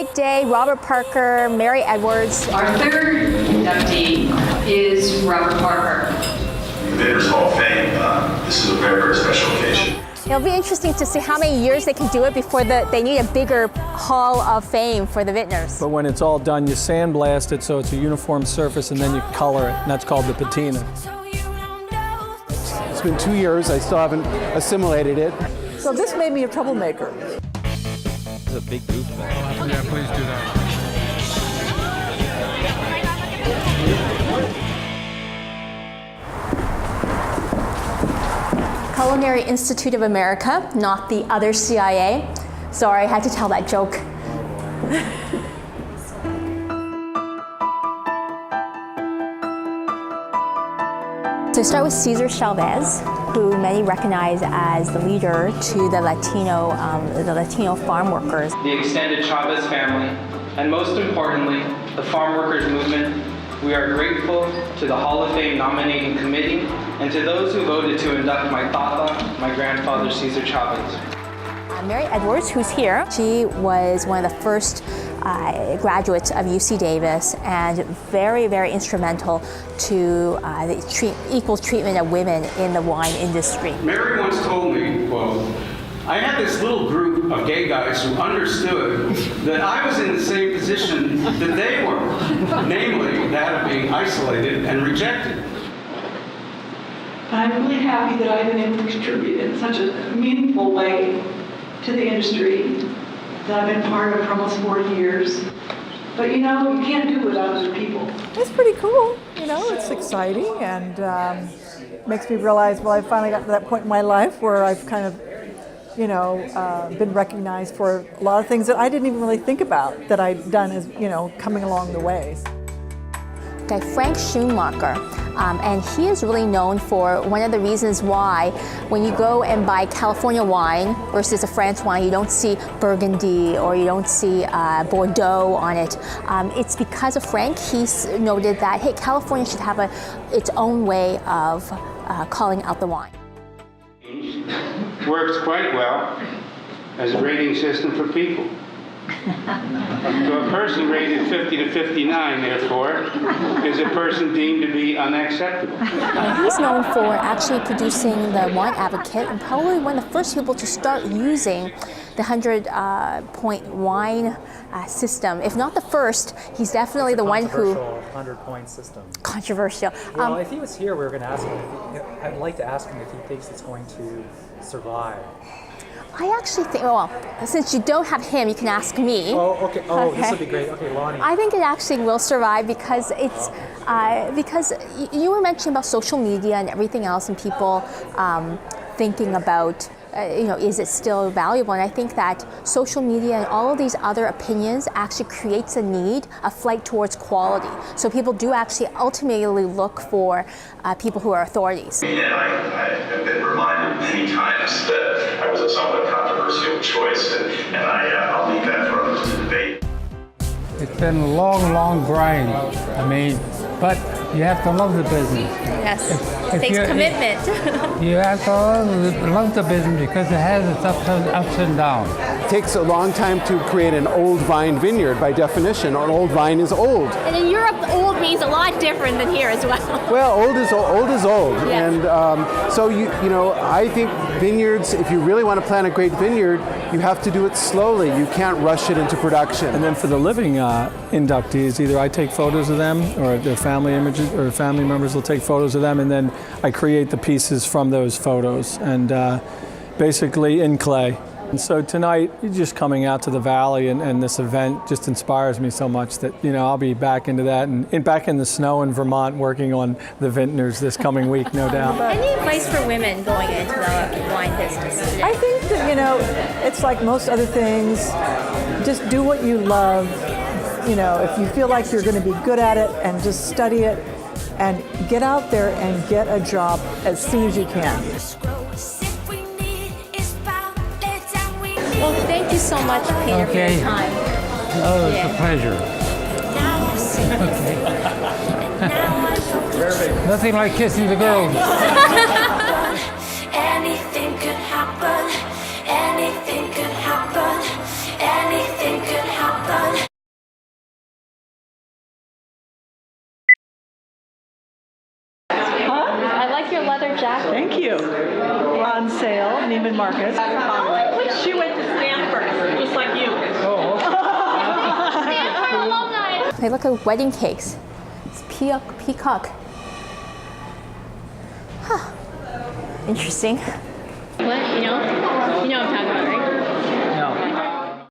great day. Robert Parker, Mary Edwards. Our third inductee is Robert Parker. The Vintners Hall of Fame, this is a very, very special occasion. It'll be interesting to see how many years they can do it before they need a bigger Hall of Fame for the Vintners. But when it's all done, you sandblast it so it's a uniform surface and then you color it, and that's called the patina. It's been 2 years, I still haven't assimilated it. So this made me a troublemaker. It's a big goofball. Yeah, please do that. Culinary Institute of America, not the other CIA. Sorry, I had to tell that joke. So start with Cesar Chavez, who many recognize as the leader to the Latino farm workers. The extended Chavez family, and most importantly, the farm workers movement. We are grateful to the Hall of Fame nominating committee and to those who voted to induct my tata, my grandfather, Cesar Chavez. Mary Edwards, who's here, she was one of the first graduates of UC Davis and very, very instrumental to the equal treatment of women in the wine industry. Mary once told me, quote, I had this little group of gay guys who understood that I was in the same position that they were, namely that of being isolated and rejected. I'm really happy that I've been able to contribute in such a meaningful way to the industry that I've been part of for almost 40 years. But you know, you can't do it without other people. It's pretty cool, you know, it's exciting and makes me realize, well, I finally got to that point in my life where I've kind of, you know, been recognized for a lot of things that I didn't even really think about that I'd done as, you know, coming along the way. Okay, Frank Schumacher, and he is really known for one of the reasons why when you go and buy California wine versus a France wine, you don't see Burgundy or you don't see Bordeaux on it. It's because of Frank. He's noted that, hey, California should have its own way of calling out the wine. Works quite well as a rating system for people. So a person rated 50 to 59, therefore, is a person deemed to be unacceptable. He's known for actually producing the Wine Advocate and probably one of the first people to start using the 100-point wine system. If not the first, he's definitely the one who... 100-point system. Controversial. Well, if he was here, we were going to ask him. I'd like to ask him if he thinks it's going to survive. I actually think, well, since you don't have him, you can ask me. Oh, okay. Oh, okay. This would be great. Okay, Lonnie. I think it actually will survive because it's, because you were mentioning about social media and everything else and people thinking about, you know, is it still valuable? And I think that social media and all of these other opinions actually creates a need, a flight towards quality. So people do actually ultimately look for people who are authorities. And I have been reminded many times that I was a somewhat controversial choice, and I'll leave that for others to debate. It's been a long, long grind. I mean, but you have to love the business. Yes, it takes commitment. You have to love the business because it has its ups and downs. It takes a long time to create an old vine vineyard by definition. An old vine is old. And in Europe, old means a lot different than here as well. Well, old is old. Yes. And so you know, I think vineyards, if you really want to plant a great vineyard, you have to do it slowly. You can't rush it into production. And then for the living inductees, either I take photos of them or their family images or family members will take photos of them, and then I create the pieces from those photos and basically in clay. And so tonight, just coming out to the valley and this event just inspires me so much that, you know, I'll be back into that and back in the snow in Vermont working on the Vintners this coming week, no doubt. Any advice for women going into the wine business today? I think that, you know, it's like most other things, just do what you love. You know, if you feel like you're going to be good at it, and just study it and get out there and get a job as soon as you can. Well, thank you so much, Peter, for your time. Oh, it's a pleasure. Nothing like kissing the girls. Anything could happen. Anything could happen. Anything could happen. like your leather jacket. Thank you. On sale, Neiman Marcus. She went to Stanford, just like you. Hey, look at wedding cakes. It's peacock. Huh. Interesting.